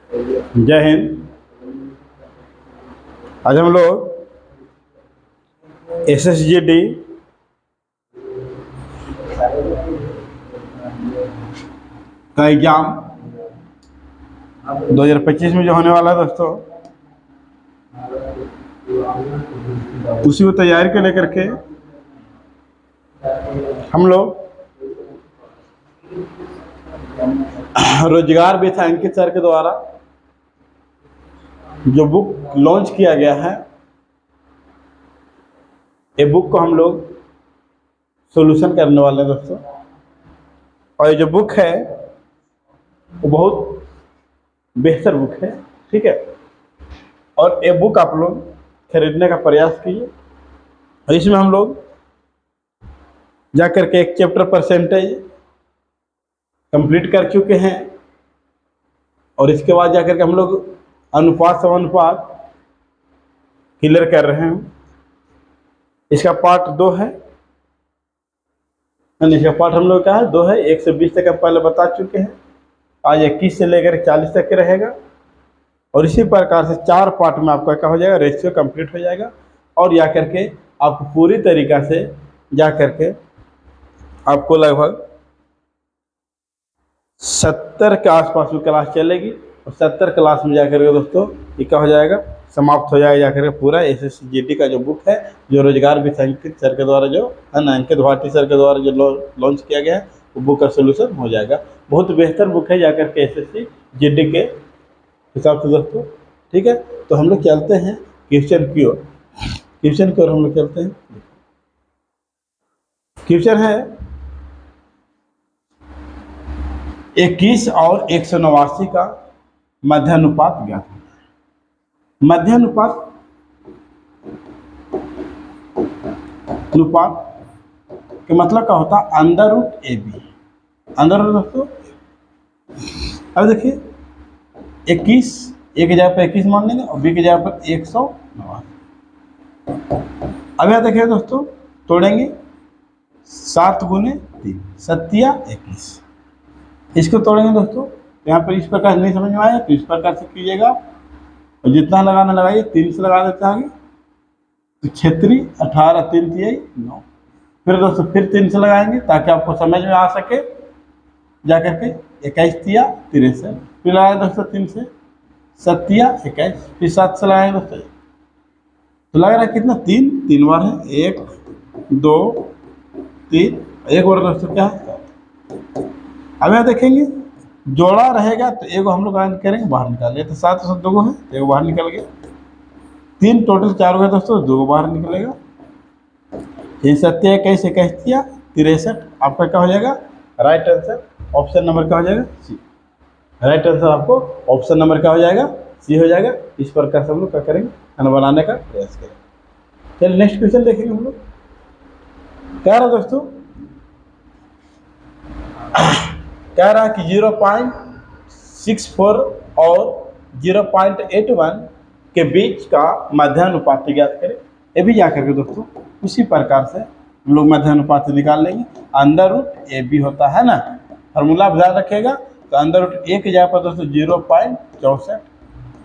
जय हिंद। आज हम लोग SSGD का एग्जाम 2025 में जो होने वाला है दोस्तों, उसी को तैयारी को लेकर के हम लोग रोजगार विद अंकित सर के द्वारा जो बुक लॉन्च किया गया है, ये बुक को हम लोग सॉल्यूशन करने वाले हैं दोस्तों। और ये जो बुक है वो बहुत बेहतर बुक है, ठीक है। और ये बुक आप लोग खरीदने का प्रयास कीजिए। और इसमें हम लोग जाकर के एक चैप्टर परसेंटेज कंप्लीट कर चुके हैं, और इसके बाद जाकर के हम लोग अनुपात समानुपात क्लियर कर रहे हैं। इसका पार्ट 2 है, इसका पार्ट हम लोग का है 2 है। 1 से 20 तक हम पहले बता चुके हैं, आज 21 से लेकर 40 तक के रहेगा। और इसी प्रकार से 4 पार्ट में आपका क्या हो जाएगा, रेशियो कंप्लीट हो जाएगा। और जा करके आपको पूरी तरीक़ा से जा करके आपको लगभग 70 के आसपास में क्लास चलेगी। और 70 क्लास में जाकर के दोस्तों ये क्या हो जाएगा, समाप्त हो जाएगा जाकर के पूरा SSGD का जो बुक है, जो रोजगार विद अंकित सर के द्वारा जो है ना, अंकित भाटी सर के द्वारा जो लॉन्च किया गया है, वो बुक का सोल्यूशन हो जाएगा। बहुत बेहतर बुक है जाकर के SSGD के हिसाब से दोस्तों, ठीक है। तो हम लोग चलते हैं क्वेश्चन की ओर। क्वेश्चन की ओर हम लोग चलते हैं। क्वेश्चन है 21 और 189 का मध्यानुपात ज्ञात है। मध्यानुपात का मतलब क्या होता है, under root AB। Under root दोस्तों, अब देखिए 21 A की जगह पर 21 मान लेंगे और B की जगह पर 189। अब यहाँ देखिए दोस्तों, तोड़ेंगे 7 गुने 3 7 21। इसको तोड़ेंगे दोस्तों, यहाँ पर इस प्रकार नहीं समझ में आया तो इस प्रकार से कीजिएगा, और जितना लगाना लगाइए। 3 से लगा देते हैं तो 36 18 3 9। फिर दोस्तों फिर 3 से लगाएंगे ताकि आपको समझ में आ सके। जा करके 21 63। फिर लगाए दोस्तों 3 से 7 21। फिर 7 से लगाएंगे दोस्तों, तो लग रहा है कितना, 3 बार है, 1 2 3, एक बार दोस्तों क्या है। अब यहाँ देखेंगे जोड़ा रहेगा तो एगो हम लोग करेंगे बाहर निकालिए, तो 7 से 2 है, एगो बाहर निकल गया। 3 टोटल 4 हो गया दोस्तों, 2 बाहर निकलेगा। 7 21 21 63। आपका क्या हो जाएगा, राइट आंसर ऑप्शन नंबर क्या हो जाएगा, C। राइट आंसर आपको ऑप्शन नंबर क्या हो जाएगा, C हो जाएगा। इस प्रकार से हम लोग क्या करेंगे, खाना बनाने का प्रयास करेंगे। चलिए नेक्स्ट क्वेश्चन देखेंगे हम लोग। क्या रहा दोस्तों, कह रहा है कि 0.64 और 0.81 के बीच का मध्यानुपात ज्ञात करें। ये भी जा करके दोस्तों उसी प्रकार से हम लोग मध्यानुपात निकाल लेंगे। अंडर रूट AB होता है ना, फार्मूला आप ध्यान रखिएगा। तो अंडर रूट A के जगह पर दोस्तों 0.64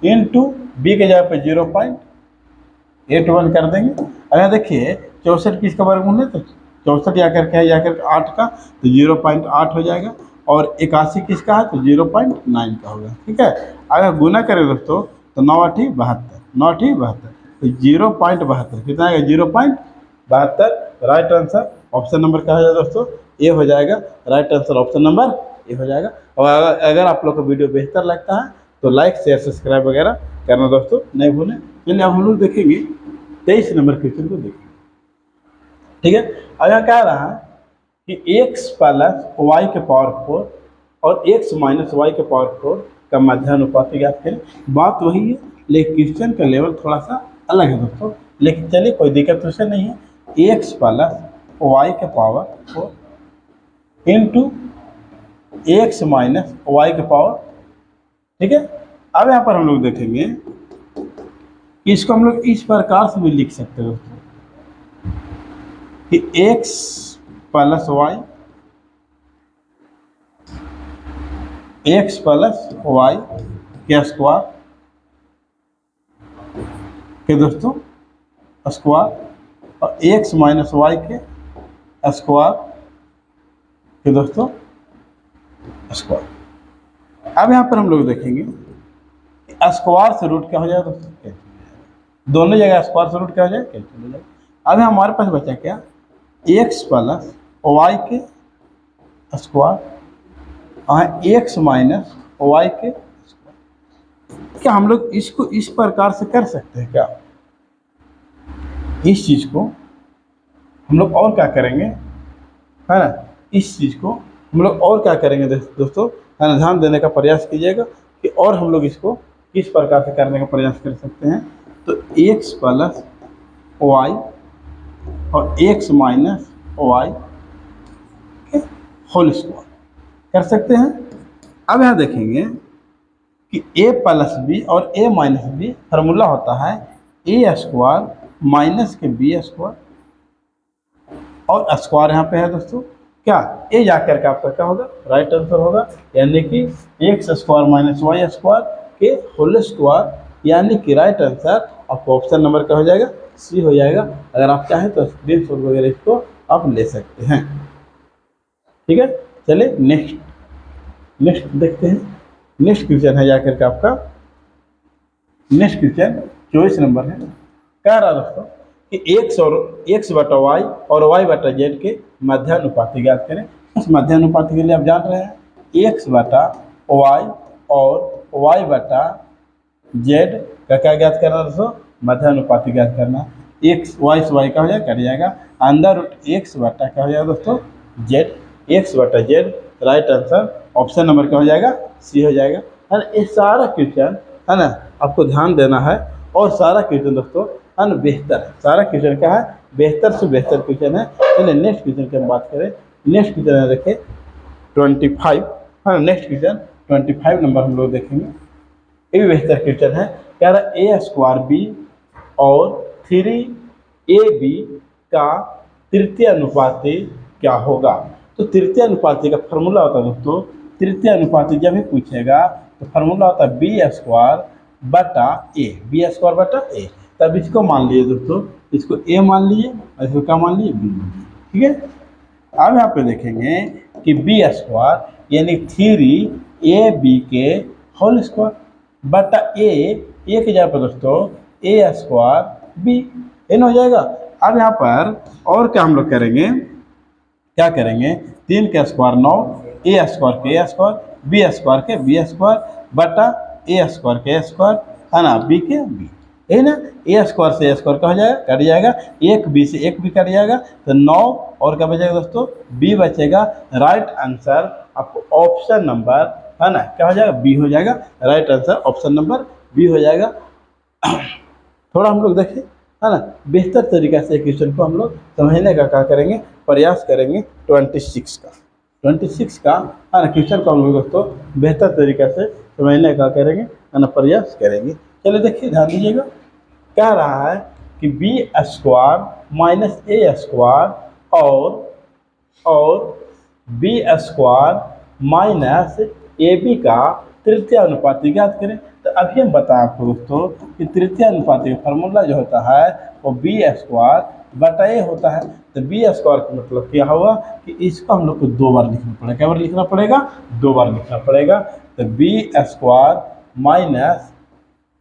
इंटू B के जगह पर 0.81 कर देंगे। अगर देखिए 64 किसका वर्गमूल है, तो 64 या करके है, या करके 8 का, तो 0.8 हो जाएगा। और 81 किसका है, तो 0.9 का होगा, ठीक है। अगर गुना करें दोस्तों तो 9 8 72, 9 8 72, तो 0.72 कितना आएगा, 0.72। राइट आंसर ऑप्शन नंबर क्या हो जाएगा दोस्तों, ए हो जाएगा। Right answer option number A हो जाएगा। और अगर आप लोग को वीडियो बेहतर लगता है तो लाइक शेयर सब्सक्राइब वगैरह करना दोस्तों नहीं भूलें। चलिए अब हम लोग देखेंगे 23 नंबर क्वेश्चन को देखेंगे, ठीक है। अब यहाँ कह रहा है कि x प्लस वाई के पावर 4 और x माइनस वाई के पावर 4 का मध्यानुपात ज्ञात करें। बात वही है, लेकिन क्वेश्चन का लेवल थोड़ा सा अलग है दोस्तों। लेकिन चलिए कोई दिक्कत तो से नहीं है। x प्लस वाई के power 4 into x minus y के पावर, ठीक है। अब यहाँ पर हम लोग देखेंगे कि इसको हम लोग इस प्रकार से भी लिख सकते हैं दोस्तों कि x plus y, x plus y के स्क्वायर के दोस्तों स्क्वायर और एक्स माइनस वाई के स्क्वायर के दोस्तों स्क्वायर। अब यहाँ पर हम लोग देखेंगे स्क्वायर से रूट क्या हो जाएगा दोस्तों, कैंसिल हो जाएगा। दोनों जगह स्क्वायर से रूट क्या हो जाएगा, कैंसिल हो जाएगा। अब हमारे पास बचा क्या, एक्स प्लस वाई के स्क्वायर एक्स माइनस वाई के स्क्वायर। क्या हम लोग इसको इस प्रकार से कर सकते हैं क्या, इस चीज़ को हम लोग और क्या करेंगे, है ना, इस चीज़ को हम लोग और क्या करेंगे दोस्तों, है ना, ध्यान देने का प्रयास कीजिएगा कि और हम लोग इसको किस प्रकार से करने का प्रयास कर सकते हैं। तो एक्स प्लस वाई और एक्स माइनस वाई के होल स्क्वायर कर सकते हैं। अब यहाँ देखेंगे कि a प्लस बी और a माइनस बी फार्मूला होता है a स्क्वायर माइनस के बी स्क्वायर, और स्क्वायर यहाँ पे है दोस्तों क्या, a जाकर के आपका क्या होगा, राइट आंसर होगा, यानी कि x square minus y square के होल स्क्वायर, यानी कि राइट आंसर आपका ऑप्शन नंबर क्या हो जाएगा, सी हो जाएगा। अगर आप चाहें तो स्क्रीनशॉट वगैरह इसको आप ले सकते हैं। ठीक है, चलिए नेक्स्ट देखते हैं। नेक्स्ट क्वेश्चन है जाकर के आपका, नेक्स्ट क्वेश्चन 24 नंबर है। कह रहा दोस्तों कि एक्स बटा वाई और वाई बटा जेड के मध्यानुपाती ज्ञात करें। उस मध्यानुपाती के लिए आप जान रहे हैं एक्स बटा वाई और वाई बटा जेड का क्या ज्ञात करना दोस्तों, मध्यानुपाती ज्ञात करना। एक्स वाई से वाई का हो जाएगा, कट जाएगा, अंडर रूट एक्स बटा क्या हो जाएगा दोस्तों, जेड, एक्स बटा Z, right answer option number क्या हो जाएगा, सी हो जाएगा। है ना, ये सारा क्वेश्चन है ना आपको ध्यान देना है, और सारा क्वेश्चन दोस्तों है ना बेहतर है, सारा क्वेश्चन क्या है, बेहतर से बेहतर क्वेश्चन है। चलिए नेक्स्ट क्वेश्चन की हम बात करें। नेक्स्ट क्वेश्चन है देखिए 25, है ना, नेक्स्ट क्वेश्चन 25 नंबर हम लोग देखेंगे। ये भी बेहतर क्वेश्चन है। कह रहा है ए स्क्वायर बी और 3ab का तृतीय अनुपाती क्या होगा। तो तृतीय अनुपाती का फार्मूला होता है दोस्तों, तृतीय अनुपाती जब भी पूछेगा तो फार्मूला होता है बी स्क्वायर बटा ए, बी स्क्वायर बटा ए। तब इसको मान लीजिए दोस्तों, इसको ए मान लीजिए और इसको क्या मान लीजिए, बी मान लीजिए। ठीक है, अब यहाँ पे देखेंगे कि बी स्क्वायर यानी 3ab के होल स्क्वायर बटा ए की जगह पर दोस्तों ए स्क्वायर बी, एन हो जाएगा। अब यहाँ पर और क्या हम लोग करेंगे, क्या करेंगे, 3 के स्क्वायर 9, ए स्क्वायर के ए स्क्वायर, बी स्क्वायर के बी स्क्वायर बटा ए स्क्वायर के ए स्क्वायर, है ना, बी के बी, है ना। ए स्क्वायर से ए स्क्वायर का हो जाएगा, कट जाएगा, एक बी से एक बी कट जाएगा, तो 9 और क्या बचेगा दोस्तों, बी बचेगा। राइट आंसर आपको ऑप्शन नंबर, है ना, क्या हो जाएगा, बी हो जाएगा। Right answer option number B हो जाएगा। थोड़ा हम लोग देखें, है ना, बेहतर तरीका से क्वेश्चन को हम लोग समझने का क्या करेंगे, प्रयास करेंगे। 26 का है ना क्वेश्चन को हम लोग दोस्तों बेहतर तरीका से समझने का करेंगे, है ना, प्रयास करेंगे। चलिए देखिए, ध्यान दीजिएगा। कह रहा है कि b square minus a square और b square minus a b का तृतीय अनुपाती ज्ञात करें। तो अभी हम बताएं आपको दोस्तों कि तृतीय अनुपाती का फार्मूला जो होता है वो बी स्क्वायर बटा ए होता है। तो बी स्क्वायर का मतलब क्या हुआ कि इसको हम लोग को 2 बार लिखना पड़ेगा। क्या बार लिखना पड़ेगा, 2 बार लिखना पड़ेगा। तो B square minus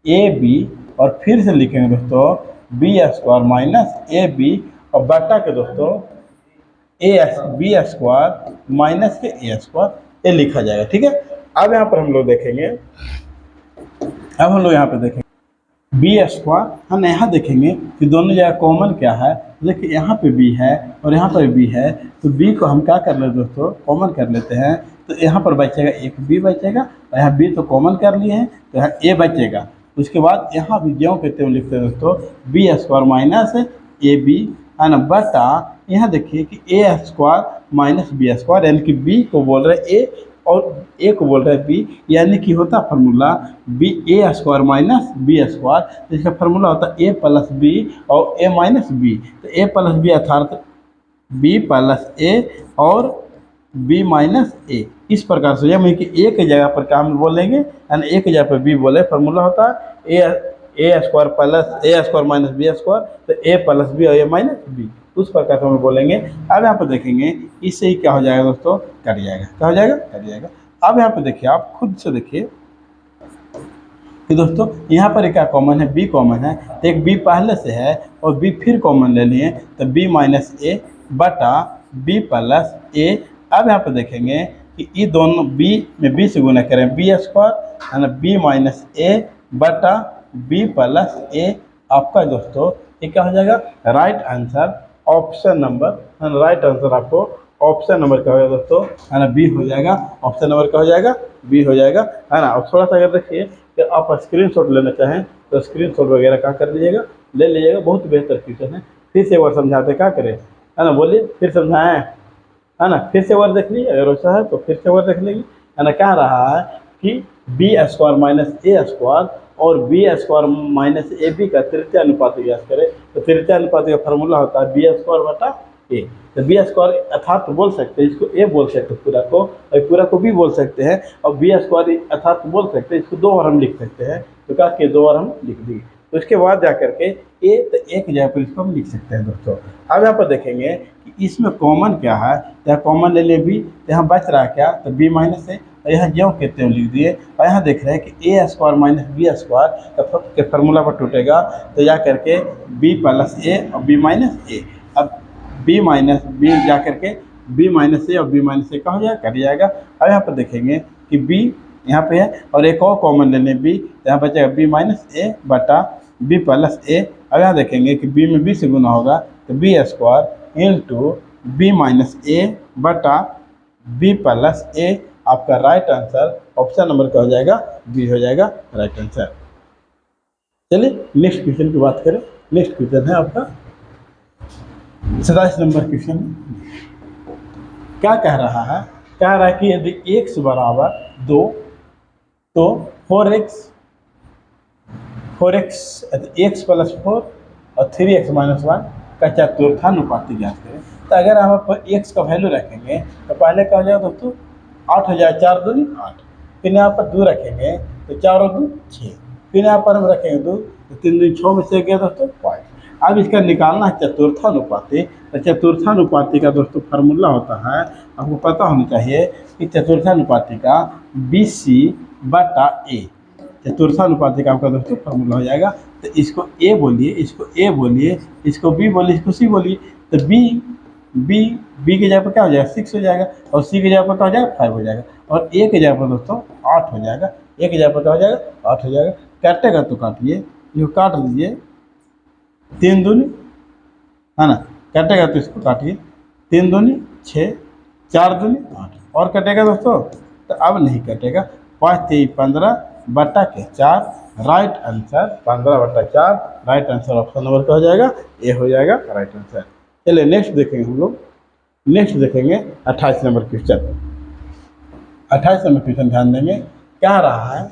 a b, और फिर से लिखेंगे दोस्तों b square minus a b, और बटा के दोस्तों बी स्क्वायर माइनस के ए स्क्वायर, ये लिखा जाएगा। ठीक है, अब यहाँ पर हम लोग देखेंगे, अब हम लोग यहाँ पे देखेंगे बी स्क्वायर, हम यहाँ देखेंगे कि दोनों जगह कॉमन क्या है। देखिए यहाँ पे बी है और यहाँ पर बी है, तो बी को हम क्या कर लेते दोस्तों, कॉमन कर लेते हैं। तो यहाँ पर बचेगा एक बी बचेगा, और यहाँ बी तो कॉमन कर लिए हैं, तो यहाँ ए बचेगा। उसके बाद यहाँ भी ज्यों कहते हुए लिखते हैं दोस्तों b square minus a b, है ना, बटा यहाँ देखिए कि a square minus b square, यानी कि बी को बोल रहे हैं ए और ए को बोल रहे हैं बी, यानी कि होता फार्मूला बी ए स्क्वायर माइनस बी स्क्वायर। तो इसका फार्मूला होता है ए प्लस बी और ए माइनस बी। तो ए प्लस बी अर्थात बी प्लस ए और बी माइनस ए, इस प्रकार से यानी कि ए की जगह पर क्या हम बोलेंगे, यानी ए की जगह पर बी बोले, फॉर्मूला होता है ए स्क्वायर प्लस ए स्क्वायर माइनस बी स्क्वायर, तो ए प्लस बी और ए माइनस बी, उस प्रकार से हम बोलेंगे। अब यहाँ पर देखेंगे इससे ही क्या हो जाएगा दोस्तों, कट जाएगा। क्या हो जाएगा, कट जाएगा। अब यहाँ पे देखिए, आप खुद से देखिए कि दोस्तों यहाँ पर क्या कॉमन है, बी कॉमन है, तो एक बी पहले से है और बी फिर कॉमन ले लिए, तो बी माइनस ए बटा बी प्लस ए। अब यहाँ पर देखेंगे कि ये दोनों बी में बी से गुना करें, बी स्क्वायर है ना, बी माइनस ए बटा बी प्लस ए। आपका दोस्तों ये क्या हो जाएगा, राइट आंसर ऑप्शन नंबर, है ना, राइट आंसर आपको ऑप्शन नंबर क्या होगा दोस्तों, है ना, बी हो जाएगा। ऑप्शन नंबर क्या हो जाएगा, बी हो जाएगा, है ना। और थोड़ा सा अगर देखिए कि आप स्क्रीनशॉट लेना चाहें तो स्क्रीनशॉट वगैरह क्या कर लीजिएगा, ले लीजिएगा, बहुत बेहतर क्वेश्चन है। फिर से एक बार समझाते, क्या करें, है ना, बोलिए, फिर समझाएं, है ना, फिर से वर्ड देख लीजिए, अगर वैसा है तो फिर से वर्ड देख लीजिए, है ना। कह रहा है कि b square minus a square और b square minus a b का तृतीय अनुपात ज्ञात करें, तो तृतीय अनुपात का फॉर्मूला होता है बी स्क्वायर बटा ए। तो बी स्क्वायर अर्थात बोल सकते हैं, इसको ए बोल सकते हैं पूरा को, और पूरा को बी बोल सकते हैं, और बी स्क्वायर अर्थात बोल सकते हैं, इसको दो बार हम लिख सकते हैं, तो क्या कि दो बार हम लिख दिए। तो उसके बाद जा करके ए, तो एक जगह पर इसको हम लिख सकते हैं दोस्तों। अब यहाँ पर देखेंगे कि इसमें कॉमन क्या है, यहाँ कॉमन ले लिए बी, तो यहाँ बच रहा है क्या, तो बी माइनस है, और यहाँ ज्यों कहते हैं लिख दिए। और यहाँ देख रहे हैं कि a square minus b square के फॉर्मूला पर टूटेगा, तो जा करके बी प्लस ए और बी माइनस ए। अब बी माइनस बी जा करके बी माइनस ए और बी माइनस ए का हो जाएगा, कट जाएगा। अब यहाँ पर देखेंगे कि बी यहाँ पे है और एक और कॉमन ले लें बी, तो यहाँ बचेगा बी माइनस ए बटा बी प्लस ए। अब यहाँ देखेंगे कि बी में बी से गुना होगा, तो B square into B minus A बटा बी प्लस ए। आपका राइट आंसर ऑप्शन नंबर क्या हो जाएगा, बी हो जाएगा राइट आंसर। चलिए नेक्स्ट क्वेश्चन की बात करें। नेक्स्ट क्वेश्चन है आपका 27 नंबर क्वेश्चन। क्या कह रहा है, कह रहा है कि यदि x बराबर 2 तो 4x x प्लस 4 और 3x माइनस 1 का चतुर्थानुपाती ज्ञात करें। तो अगर हम आप x का वैल्यू रखेंगे तो पहले क्या हो जाएगा दोस्तों, 8 हो जाएगा, 4 दूनी 8, फिर यहाँ पर 2 रखेंगे तो 4 और 2 6, फिर यहाँ पर हम रखेंगे 2 तो 3 दूनी 6 में से गया दोस्तों 5। अब इसका निकालना है चतुर्थानुपाती। तो चतुर्थानुपाती का दोस्तों फार्मूला होता है, आपको पता होना चाहिए कि चतुर्थानुपाती का बी सी बटा ए। चतुर्थानुपाती का आपका दोस्तों फार्मूला हो जाएगा। तो इसको ए बोलिए, इसको ए बोलिए, इसको बी बोलिए, इसको सी बोलिए। तो बी बी बी की जगह पर क्या हो जाएगा, 6 हो जाएगा, और सी की जगह पर क्या हो जाएगा, 5 हो जाएगा, और ए की जगह पर दोस्तों 8 हो जाएगा। ए की जगह पर क्या हो जाएगा, 8 हो जाएगा। काटेगा तो काटिए, इसको काट दीजिए, 3 दूनी, है ना, कटेगा तो इसको काटिए, 3 दूनी 6, 4 दूनी 8, और कटेगा दोस्तों, तो अब नहीं कटेगा। 5 3 15 बटा के 4, राइट आंसर 15 बटा 4, राइट आंसर ऑप्शन नंबर क्या हो जाएगा, ए हो जाएगा राइट आंसर। चलिए नेक्स्ट देखेंगे हम लोग। नेक्स्ट देखेंगे 28 नंबर क्वेश्चन। 28 नंबर क्वेश्चन ध्यान देंगे, क्या रहा है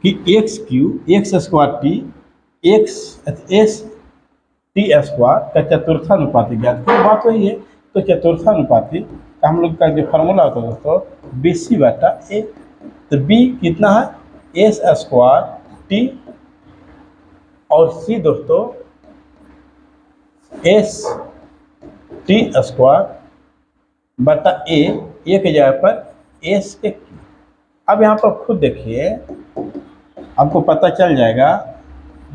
कि x Q x square T x S T square का चतुर्थानुपाती ज्ञात करें। बात वही है, तो चतुर्थानुपाती का हम लोग का जो फार्मूला होता है दोस्तों, बी सी बटा ए। तो बी कितना है, एस स्क्वायर टी, और सी दोस्तों एस टी स्क्वायर बटा ए, एक जगह पर एस के। अब यहाँ पर खुद देखिए, आपको पता चल जाएगा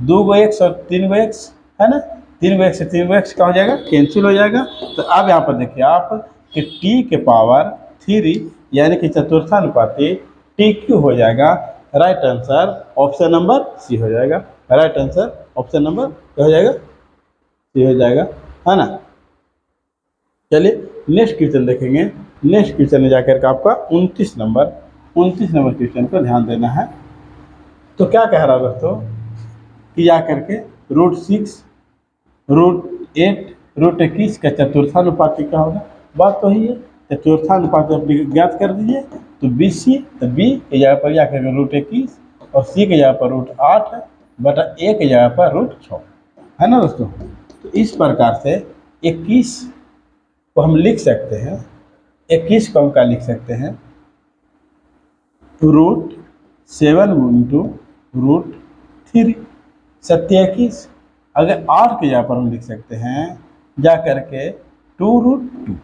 2 गो एक्स और 3 गो एक्स, है ना, 3 गो एक्स से 3 गो एक्स क्या हो जाएगा, कैंसिल हो जाएगा। तो अब यहाँ पर देखिए आप कि टी के पावर 3 यानी कि चतुर्थानुपाती टी क्यू हो जाएगा। Right answer option number C हो जाएगा। राइट आंसर ऑप्शन नंबर क्या हो जाएगा, सी हो जाएगा, है ना। चलिए नेक्स्ट क्वेश्चन देखेंगे। नेक्स्ट क्वेश्चन में जाकर के आपका 29 नंबर क्वेश्चन पर ध्यान देना है। तो क्या कह रहा है दोस्तों कि जा करके √6 √8 √21 का चतुर्थानुपाती क्या होगा। बात तो ही है, चतुर्थानुपाती ज्ञात कर दीजिए। तो बी सी, तो बी की जगह पर जा करके √21 और सी की जगह पर √8 बटा ए की जगह पर √6, है ना दोस्तों। तो इस प्रकार से 21 को हम लिख सकते हैं, 21 को हम क्या लिख सकते हैं, √7 इंटू √3, 721। अगर 8 के जगह पर हम लिख सकते हैं जा करके 2√2,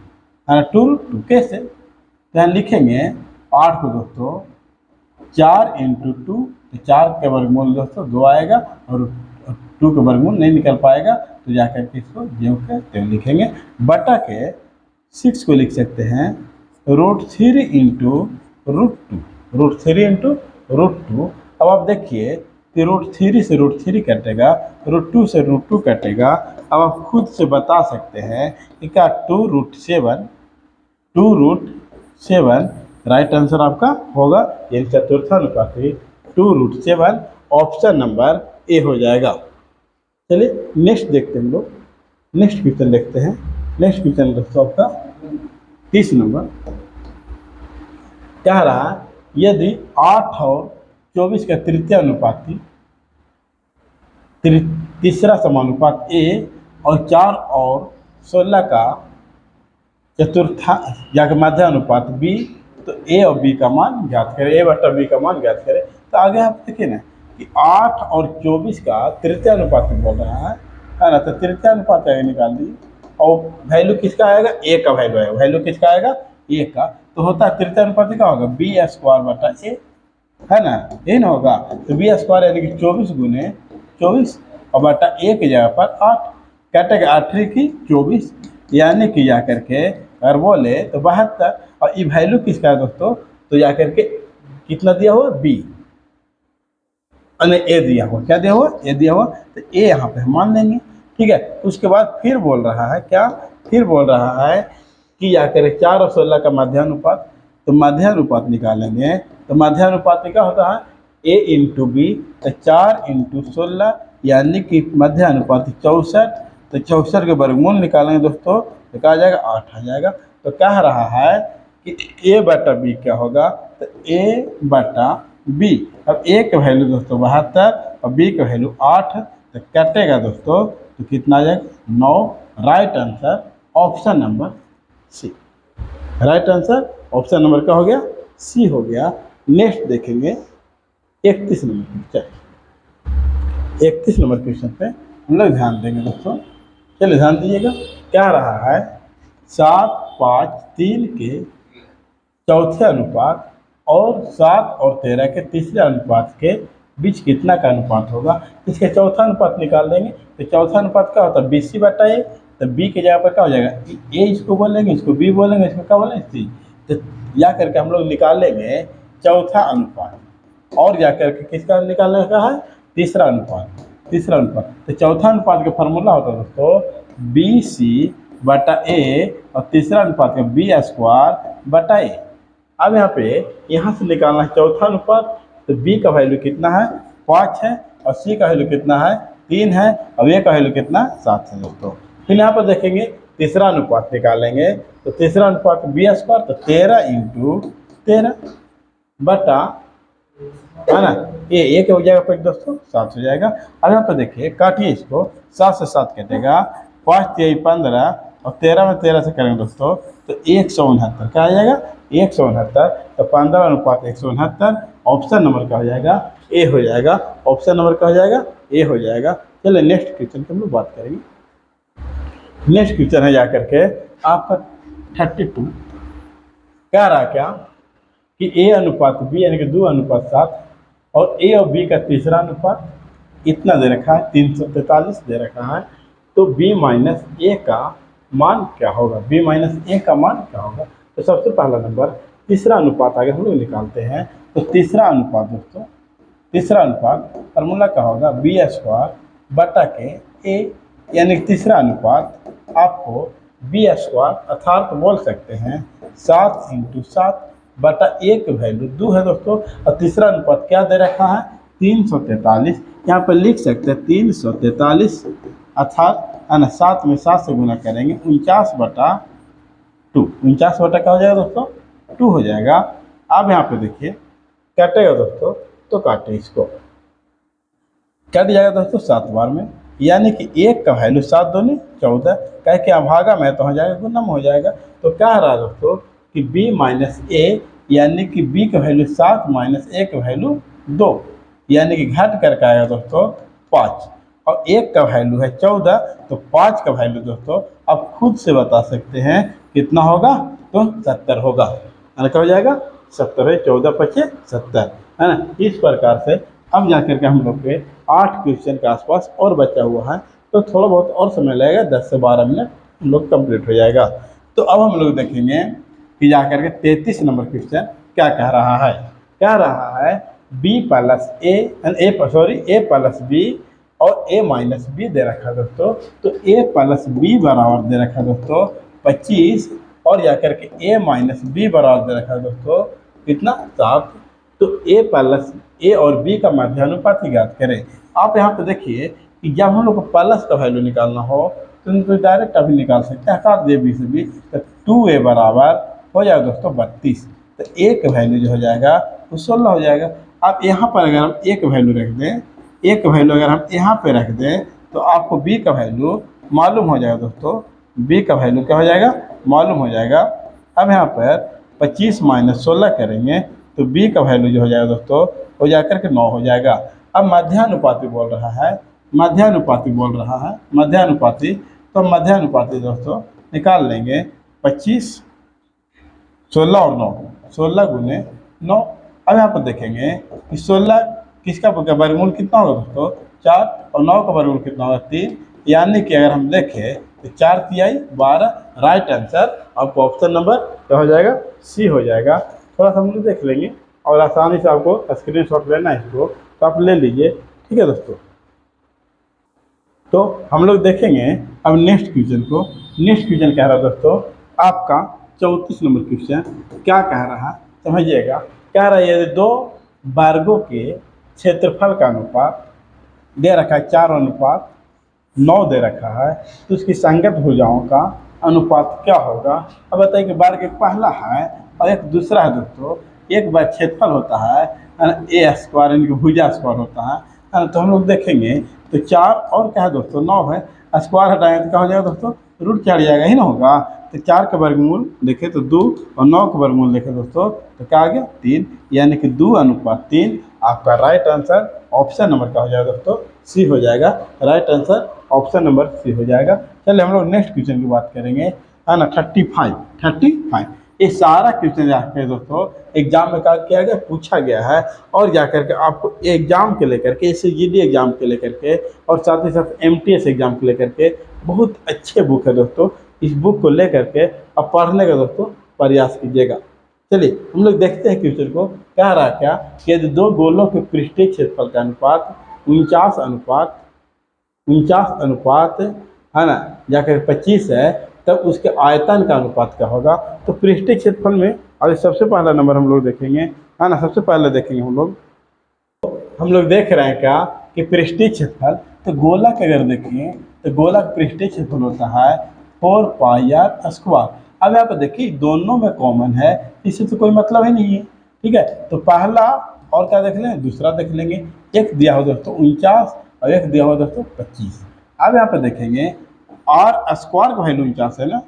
हाँ 2√2 कैसे, तो यहाँ लिखेंगे 8 को दोस्तों 4 इंटू 2, तो 4 के वर्गमूल दोस्तों 2 आएगा और 2 का वर्गमूल नहीं निकल पाएगा, तो जाकर के इसको ज्यों के त्यों लिखेंगे। बटा के 6 को लिख सकते हैं √3 इंटू √2, √3 इंटू √2। अब आप देखिए कि √3 से √3 कटेगा, √2 से √2 कटेगा। अब आप खुद से बता सकते हैं कि क्या 2√7 राइट आंसर आपका होगा, यानी चतुर्थानुपाती 2√7 ऑप्शन नंबर ए हो जाएगा। चलिए नेक्स्ट देखते हैं हम लोग, नेक्स्ट क्वेश्चन देखते हैं। नेक्स्ट क्वेश्चन दोस्तों आपका 30 नंबर कह रहा है, यदि 8 और 24 का तृतीय अनुपाती तीसरा समानुपात ए और 4 और 16 का चतुर्था या मध्य अनुपात बी, तो ए और बी का मान ज्ञात करें, ए बटा बी का मान ज्ञात करें। तो आगे आप देखिए ना कि 8 और 24 का तृतीय अनुपात बोल रहा है ना, तो तृतीय अनुपात आगे निकाल दीजिए और वैल्यू किसका आएगा, ए का वैल्यू आएगा, वैल्यू किसका आएगा, ए का। तो होता है तृतीय अनुपात क्या होगा, बी स्क्वायर बटा ए, है ना, ये ना होगा। तो बी स्क्वायर यानी कि 24 गुने 24 और बटा ए की जगह पर 8 कटेगा, 8 की 24, यानी कि जा करके अगर बोले तो 72। और ये वैल्यू किसका है दोस्तों, तो जा करके कितना दिया हुआ, बी, ए दिया हुआ, क्या दिया हुआ, ए दिया हुआ, तो ए यहाँ पे हम मान लेंगे। ठीक है, उसके बाद फिर बोल रहा है क्या, फिर बोल रहा है कि जा करके 4 और 16 का मध्यानुपात, तो मध्यानुपात निकालेंगे। तो मध्यानुपात क्या होता है, ए इंटू बी, तो 4 इंटू 16 यानी कि मध्यानुपात 64, तो 64 के वर्गमूल निकालेंगे दोस्तों, तो क्या आ जाएगा, 8 आ जाएगा। तो कह रहा है कि ए बटा बी क्या होगा, तो ए बटा बी। अब ए का वैल्यू दोस्तों 72 और बी का वैल्यू 8, तो कटेगा दोस्तों, तो कितना आ जाएगा, 9। Right answer option number C, right answer option number क्या हो गया, सी हो गया। नेक्स्ट देखेंगे 31 नंबर क्वेश्चन। 31 नंबर क्वेश्चन पे हम लोग ध्यान देंगे दोस्तों, चलिए ध्यान दीजिएगा। क्या रहा है, 7, 5, 3 के चौथे अनुपात और 7 और 13 के तीसरे अनुपात के बीच कितना का अनुपात होगा। इसके चौथा अनुपात निकाल देंगे। तो चौथा अनुपात क्या होता है, BC बटा ए, तो बी के जगह पर क्या हो जाएगा, ए इसको बोलेंगे, इसको बी बोलेंगे, इसको क्या बोलेंगे, सी। तो या करके हम लोग निकालेंगे चौथा अनुपात, और जा करके किसका निकालने का है, तीसरा अनुपात, तीसरा अनुपात। तो चौथा अनुपात का फॉर्मूला होता है दोस्तों BC बटा ए और तीसरा अनुपात का बी स्क्वायर बटा ए। अब यहाँ से निकालना है चौथा अनुपात, तो बी का वैल्यू कितना है, 5 है, और सी का वैल्यू कितना है, 3 है, और ए का वैल्यू कितना, 7 है दोस्तों। फिर यहाँ पर देखेंगे तीसरा अनुपात निकालेंगे, तो तीसरा अनुपात बी स्क्वायर, तो 13 इंटू 13 बटा, है ना, ये एक हो जाएगा पर दोस्तों 7 हो जाएगा। अब यहाँ पर देखिए काटिए इसको, 7 से 7 कटेगा, 5 3 15 और 13 में 13 से करेंगे दोस्तों, तो 169 क्या आ जाएगा, 169। तो 15 अनुपात 169 ऑप्शन नंबर क्या हो जाएगा, ए हो जाएगा। ऑप्शन नंबर क्या हो जाएगा, ए हो जाएगा। चलिए नेक्स्ट क्वेश्चन की हम लोग बात करेंगे। नेक्स्ट क्वेश्चन है जाकर के आपका 32। क्या रहा क्या कि ए अनुपात बी यानी कि 2 अनुपात 7 और ए और बी का तीसरा अनुपात इतना दे रखा है, 343 दे रखा है। तो बी माइनस ए का मान क्या होगा, बी माइनस ए का मान क्या होगा। तो सबसे पहला नंबर तीसरा अनुपात आगे हम लोग निकालते हैं। तो तीसरा अनुपात दोस्तों, तीसरा अनुपात फॉर्मूला क्या होगा, बी स्क्वायर बटा के ए, यानी तीसरा अनुपात आपको बी स्क्वायर अर्थात बोल सकते हैं 7 इंटू 7 बटा ए की वैल्यू 2 है दोस्तों। और तीसरा अनुपात क्या दे रखा है, 343। यहाँ पर लिख सकते हैं 343 अर्थात है ना, 7 में 7 से गुना करेंगे, 49 बटा 2, 49 बटा क्या हो जाएगा दोस्तों, 2 हो जाएगा। अब यहाँ पे देखिए कटेगा दोस्तों, तो काटे इसको, कट जाएगा दोस्तों 7 बार में, यानी कि एक का वैल्यू 7 दूनी 14, कह के अभागा में तो हो जाएगा, गुना में हो जाएगा। तो क्या रहा दोस्तों कि b माइनस ए, यानी कि b का वैल्यू 7 माइनस a का वैल्यू 2, यानी कि घट करके आएगा दोस्तों 5, और एक का वैल्यू है 14, तो 5 का वैल्यू दोस्तों आप खुद से बता सकते हैं कितना होगा, तो 70 होगा, है ना। क्या हो जाएगा 70 है, 14 पचे 70, है ना। इस प्रकार से अब जा करके हम लोग के 8 क्वेश्चन के आसपास और बचा हुआ है, तो थोड़ा बहुत और समय लगेगा, 10 से 12 मिनट हम लोग कंप्लीट हो जाएगा। तो अब हम लोग देखेंगे कि जा करके 33 नंबर क्वेश्चन क्या कह रहा है। कह रहा है b प्लस ए प्लस बी और a माइनस बी दे रखा है दोस्तों। तो a प्लस बी बराबर दे रखा है दोस्तों 25, और जाकर के a माइनस बी बराबर दे रखा है दोस्तों कितना 7। तो a प्लस ए और b का मध्यानुपात ही ज्ञात करें। आप यहाँ पे देखिए कि जब हम लोग को प्लस का वैल्यू निकालना हो तो इनको डायरेक्ट अभी निकाल सकते हैं, हटा दे b से b, तो 2a बराबर हो जाएगा दोस्तों 32। तो a का वैल्यू जो हो जाएगा वो 16 हो जाएगा। अब यहाँ पर अगर हम एक वैल्यू रख दें, एक वैल्यू अगर हम यहाँ पे रख दें तो आपको b का वैल्यू मालूम हो जाएगा दोस्तों, b का वैल्यू क्या हो जाएगा मालूम हो जाएगा। अब यहाँ पर 25 माइनस 16 करेंगे तो b का वैल्यू जो हो जाएगा दोस्तों हो जाकर के 9 हो जाएगा। अब मध्यानुपाती बोल रहा है, मध्यानुपाती बोल रहा है, मध्यानुपाती, तो मध्यानुपाती दोस्तों निकाल लेंगे 25, 16 और 9, 16 गुने 9। अब यहाँ पर देखेंगे कि 16 किसका वर्गमूल कितना होगा दोस्तों 4, और 9 का वर्गमूल कितना होगा 3, यानी कि अगर हम देखें तो 4 तिहाई 12, राइट आंसर आपको ऑप्शन नंबर क्या हो जाएगा सी हो जाएगा। थोड़ा सा हम लोग देख लेंगे और आसानी से आपको स्क्रीन शॉट लेना है इसको तो आप ले लीजिए, ठीक है दोस्तों। तो हम लोग देखेंगे अब नेक्स्ट क्वेश्चन को। नेक्स्ट क्वेश्चन कह रहा है दोस्तों आपका 34 नंबर क्वेश्चन क्या कह रहा है समझिएगा। कह रहा है यदि दो वर्गों के क्षेत्रफल का अनुपात दे रखा है 4:9 दे रखा है, तो उसकी संगत भुजाओं का अनुपात क्या होगा। अब बताइए कि वर्ग एक पहला है और एक दूसरा है दोस्तों। एक बार क्षेत्रफल होता है ए स्क्वायर, यानी कि भुजा स्क्वायर होता है ना। तो हम लोग देखेंगे तो 4 और क्या है दोस्तों 9 है, स्क्वायर हटाएंगे तो क्या हो जाएगा दोस्तों रूट क्या जाएगा ही ना होगा। तो 4 का वर्गमूल देखें तो 2 और 9 का वर्गमूल देखें दोस्तों तो क्या आ गया 3, यानी कि 2:3। आपका राइट आंसर ऑप्शन नंबर क्या हो जाएगा दोस्तों सी हो जाएगा। Right answer option number C हो जाएगा। चलिए हम लोग नेक्स्ट क्वेश्चन की बात करेंगे, है ना। 35 ये सारा क्वेश्चन जाकर दोस्तों एग्जाम में क्या किया गया पूछा गया है, और जाकर के आपको एग्जाम के लेकर के SGD एग्जाम के लेकर के और साथ ही साथ MTS एग्जाम के लेकर के बहुत अच्छे बुक है दोस्तों। इस बुक को लेकर के अब पढ़ने का दोस्तों प्रयास कीजिएगा। चलिए हम लोग देखते हैं क्वेश्चन को। कह रहा क्या कि यदि दो गोलों के पृष्ठीय क्षेत्रफल का अनुपात 49 अनुपात है ना जाकर 25 है, तब उसके आयतन का अनुपात क्या होगा। तो पृष्ठीय क्षेत्रफल में अभी सबसे पहला नंबर हम लोग देखेंगे, है ना। सबसे पहले देखेंगे हम लोग देख रहे हैं क्या कि पृष्ठीय क्षेत्रफल, तो गोला का अगर देखें तो गोला का पृष्ठीय क्षेत्रफल होता है 4πr²। अब यहाँ पर देखिए दोनों में कॉमन है, इससे तो कोई मतलब ही नहीं है, ठीक है। तो पहला और क्या देख लेंगे दूसरा देख लेंगे। एक दिया हो दोस्तों 49 और एक दिया हो दोस्तों 25। अब यहाँ पर देखेंगे आर स्क्वायर का वैल्यू 49 है ना,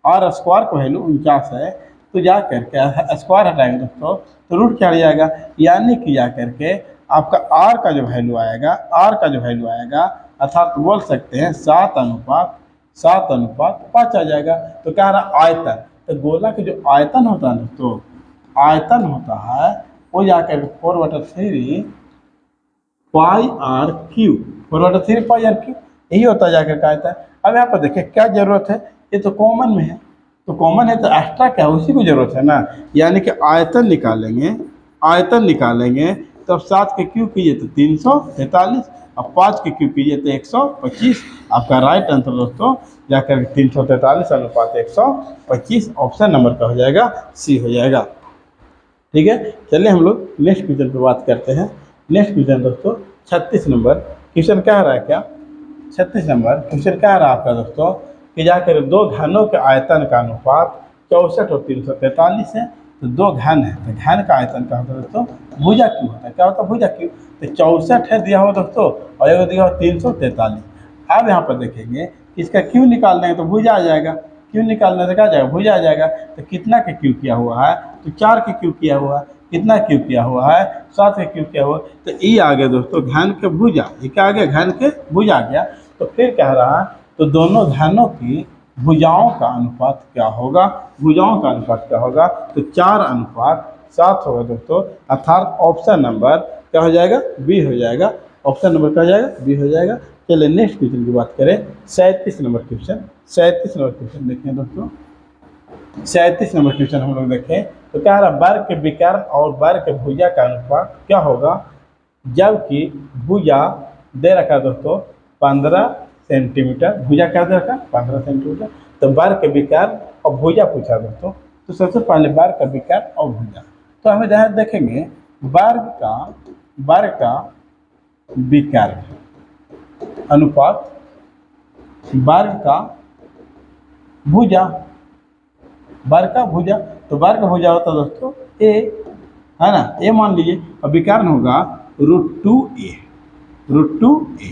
आर स्क्वायर का वैल्यू 49 है, तो जा करके स्क्वायर हटाएंगे दोस्तों तो रूट क्या आ जाएगा, यानी कि जा करके आपका आर का जो वैल्यू आएगा, आर का जो वैल्यू आएगा अर्थात बोल सकते हैं 7:5 आ जाएगा। तो क्या रहा आयतन, तो गोला का जो आयतन होता है दोस्तों, आयतन होता है वो जाकर 4/3 πr³ 4/3 πr³ यही होता है जाकर का आयतन। अब यहाँ पर देखिए क्या जरूरत है, ये तो कॉमन में है, तो कॉमन है तो एक्स्ट्रा क्या है उसी को जरूरत है ना, यानी कि आयतन निकालेंगे, आयतन निकालेंगे तो अब 7 के क्यूब कीजिए तो 343 और 5 के क्यूब कीजिए तो 125। आपका राइट आंसर दोस्तों जाकर 343:125 ऑप्शन नंबर का हो जाएगा सी हो जाएगा, ठीक है। चलिए हम लोग नेक्स्ट क्वेश्चन पे बात करते हैं। नेक्स्ट क्वेश्चन दोस्तों 36 नंबर क्वेश्चन कह रहा है क्या, 36 नंबर क्वेश्चन कह रहा है आपका दोस्तों कि जाकर दो घनों के आयतन का अनुपात 64 और 343 है। तो दो घन है तो घन का आयतन क्या होता है दोस्तों भुजा क्यों होता है, क्या होता है भुजा क्यों। तो 64 है दिया हो दोस्तों और एक दिया हो 343। अब यहाँ पर देखेंगे इसका क्यों निकालना है तो भुजा आ जाएगा, क्यू निकालने से क्या आ जाएगा, भुजा आ जाएगा। तो कितना के क्यू किया हुआ है, तो 4 के क्यू किया हुआ है। कितना क्यू किया हुआ है, 7 के क्यू किया हुआ है। तो ई आ गया दोस्तों घन के भुजा, ये क्या आ गया, घन के भुजा आ गया। तो फिर कह रहा है तो दोनों घनों की भुजाओं का अनुपात क्या होगा, भुजाओं का अनुपात क्या होगा, तो 4:7 होगा दोस्तों। अर्थात ऑप्शन नंबर क्या हो जाएगा, बी हो जाएगा। ऑप्शन नंबर क्या हो जाएगा, बी हो जाएगा। चलिए नेक्स्ट क्वेश्चन की बात करें, 37 नंबर क्वेश्चन। 37 नंबर क्वेश्चन देखें दोस्तों, 37 नंबर क्वेश्चन हम लोग देखें तो क्या रहा, वर्ग के विकर्ण और वर्ग के भुजा का अनुपात क्या होगा, जबकि भुजा दे रखा दोस्तों 15 सेंटीमीटर, भुजा क्या दे रखा 15 सेंटीमीटर। तो वर्ग के विकर्ण और भुजा पूछा दोस्तों। तो सबसे पहले वर्ग का विकर्ण और भुजा, तो हमें जहाँ देखेंगे वर्ग का विकर्ण अनुपात वर्ग का भुजा, वर्ग का भुजा। तो वर्ग का भुजा होता है दोस्तों ए, है ना, ए मान लीजिए, और विकर्ण होगा √2a, √2a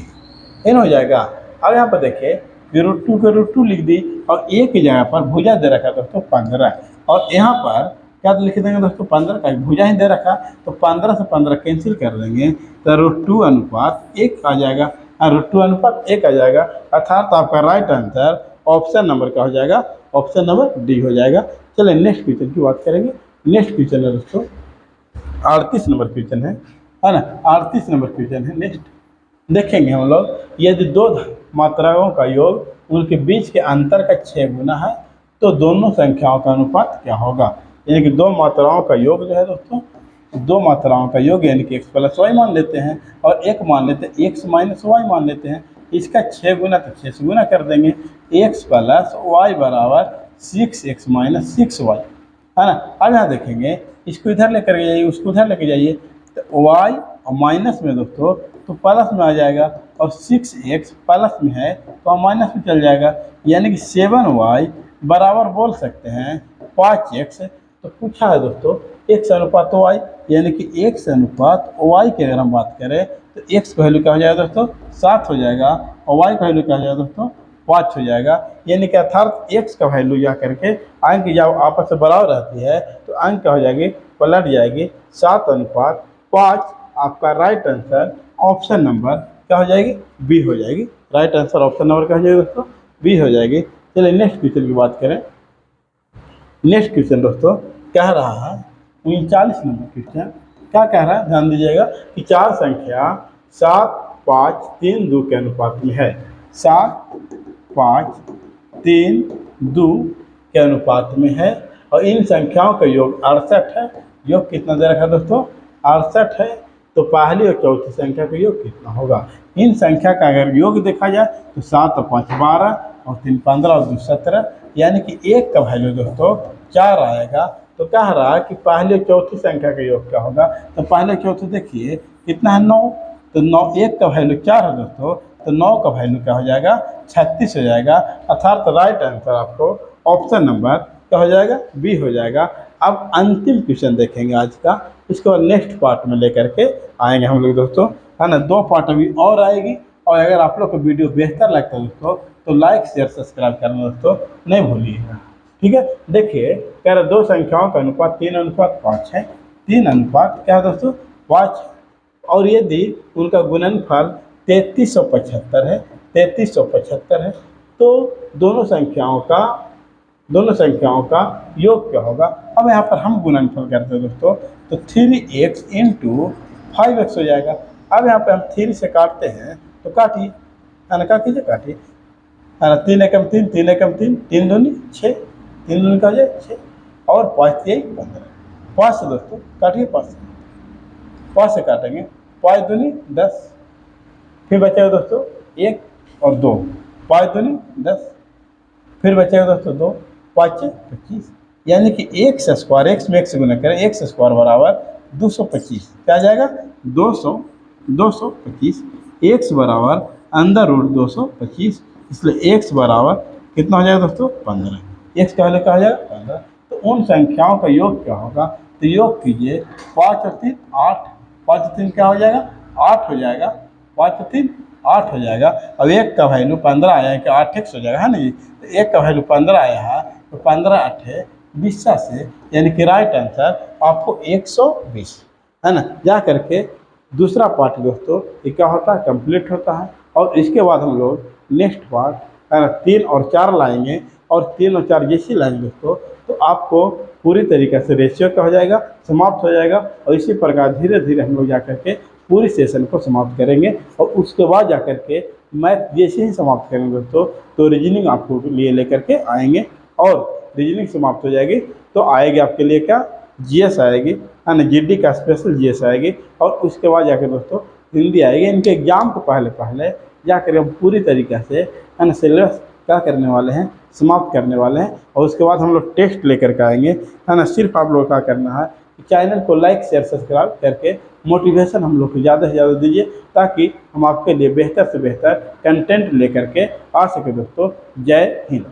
एन हो जाएगा। अब यहाँ पर देखिए कि √2 के √2 लिख दी, और ए की जगह पर भुजा दे रखा दोस्तों 15, और यहाँ पर क्या लिख देंगे दोस्तों 15 का भुजा ही दे रखा। तो 15 से 15 कैंसिल कर देंगे, तो √2 अनुपात 1 आ जाएगा, √2 अनुपात 1 आ जाएगा। अर्थात आपका राइट आंसर ऑप्शन नंबर क्या हो जाएगा, ऑप्शन नंबर डी हो जाएगा। चलिए नेक्स्ट क्वेश्चन की बात करेंगे। नेक्स्ट क्वेश्चन है दोस्तों 38 नंबर क्वेश्चन है ना, 38 नंबर क्वेश्चन है। नेक्स्ट देखेंगे हम लोग, यदि दो मात्राओं का योग उनके बीच के अंतर का 6 गुना है तो दोनों संख्याओं का अनुपात क्या होगा। यानी कि दो मात्राओं का योग जो है दोस्तों, दो मात्राओं का योग यानी कि x + y मान लेते हैं, और एक मान लेते हैं x - y मान लेते हैं। इसका 6 गुना तो 6 से गुना कर देंगे, x + y = 6x - 6y, है ना। अब यहाँ देखेंगे, इसको इधर लेकर के जाइए, उसको उधर लेके जाइए, तो y और माइनस में दोस्तों तो प्लस में आ जाएगा, और 6x प्लस में है तो माइनस में चल जाएगा। यानी कि 7y बराबर बोल सकते हैं 5x। तो पूछा है दोस्तों x अनुपात y, यानी कि x अनुपात y की अगर हम बात करें तो x का वैल्यू क्या हो जाएगा दोस्तों 7 हो जाएगा, और y का वैल्यू क्या हो जाएगा दोस्तों 5 हो जाएगा। यानी कि अर्थात x का वैल्यू जा करके अंक जब आपस में बराबर रहती है तो अंक क्या हो जाएगी, पलट जाएगी। 7:5 आपका राइट आंसर ऑप्शन नंबर क्या हो जाएगी, बी हो जाएगी। राइट आंसर ऑप्शन नंबर क्या हो जाएगी दोस्तों, बी हो जाएगी। चलिए नेक्स्ट क्वेश्चन की बात करें। नेक्स्ट क्वेश्चन दोस्तों कह रहा है 39 नंबर क्वेश्चन, क्या कह रहा है ध्यान दीजिएगा कि 4 संख्या 7, 5, 3, 2 के अनुपात में है। 7, 5, 3, 2 के अनुपात में है, और इन संख्याओं का योग 68 है। योग कितना दे रखा दोस्तों, 68 है। तो पहली और चौथी संख्या का योग कितना होगा। इन संख्या का अगर योग देखा जाए तो 7 और 5 12, और 3 15 और 2 17, यानी कि एक का वैल्यू दोस्तों 4 आएगा। तो कह रहा है कि पहली और चौथी संख्या का योग क्या होगा। तो पहले चौथी देखिए कितना है 9, तो 9 एक का वैल्यू 4 है दोस्तों, तो 9 का वैल्यू क्या हो जाएगा 36 हो जाएगा। अर्थात राइट आंसर आपको ऑप्शन नंबर क्या हो जाएगा, बी हो जाएगा। अब अंतिम क्वेश्चन देखेंगे आज का, इसको नेक्स्ट पार्ट में लेकर के आएंगे हम लोग दोस्तों, है ना। 2 पार्ट अभी और आएगी, और अगर आप लोग को वीडियो बेहतर लगता है दोस्तों तो लाइक शेयर सब्सक्राइब करना दोस्तों नहीं भूलिएगा, ठीक है। देखिए कह रहे 2 संख्याओं का अनुपात 3:5 है। 3 क्या है दोस्तों 5, और यदि उनका गुणनफल 3375 है, 3375 है, तो दोनों संख्याओं का योग क्या होगा। अब यहाँ पर हम गुणनफल करते हैं दोस्तों, तो 3x × 5x हो जाएगा। अब यहाँ पे हम 3 से काटते हैं, तो काटिए, है ना, क्या कीजिए काटिए, है ना। 3 एकम 3, 3 एकम 3, 3 दूनी 6, 3 दूनी का हो जाए 6, और 5 3 15। 5 से दोस्तों काटिए, 5 से काटेंगे, 5 दूनी 10, फिर बचेगा दोस्तों 1 और 2, 5 दूनी 10, फिर बचेगा दोस्तों 2, 5 25, यानी कि x² में x से गुना करें, x² बराबर 225, क्या आ जाएगा 225। x बराबर √225, इसलिए x बराबर कितना हो जाएगा दोस्तों 15। x का वैल्यू क्या हो जाएगा 15। तो उन संख्याओं का योग क्या होगा, तो योग कीजिए 5 और 3 8, 5 और 3 क्या हो जाएगा 8 हो जाएगा, 5 और 3 8 हो जाएगा। अब 1 का वैल्यू 15 आया है कि 8x हो जाएगा, है ना जी। तो 1 का वैल्यू 15 आया है तो 15 8 20 से, यानी कि राइट आंसर आपको 120, है ना। जा करके दूसरा पार्ट दोस्तों ये क्या होता है, कंप्लीट होता है। और इसके बाद हम लोग नेक्स्ट पार्ट, है ना, 3 और 4 लाएंगे। और 3 और 4 जैसे लाएंगे दोस्तों तो आपको पूरी तरीके से रेशियो का हो जाएगा, समाप्त हो जाएगा। और इसी प्रकार धीरे धीरे हम लोग जा करके पूरी सेशन को समाप्त करेंगे। और उसके बाद जा करके मैथ जैसे ही समाप्त करेंगे दोस्तों तो रीजनिंग आपको लिए लेकर के आएंगे। और रीजनिंग समाप्त हो जाएगी तो आएगी आपके लिए क्या, जीएस आएगी, है ना, जीडी का स्पेशल जीएस आएगी। और उसके बाद जाकर दोस्तों हिंदी आएगी। इनके एग्जाम को पहले पहले जाकर हम पूरी तरीके से, है ना, सिलेबस क्या करने वाले हैं, समाप्त करने वाले हैं। और उसके बाद हम लोग टेस्ट लेकर के आएंगे, है ना। सिर्फ आप लोग क्या करना है, चैनल को लाइक शेयर सब्सक्राइब करके मोटिवेशन हम लोग को ज़्यादा से ज़्यादा दीजिए, ताकि हम आपके लिए बेहतर से बेहतर कंटेंट लेकर के आ सके दोस्तों। जय हिंद।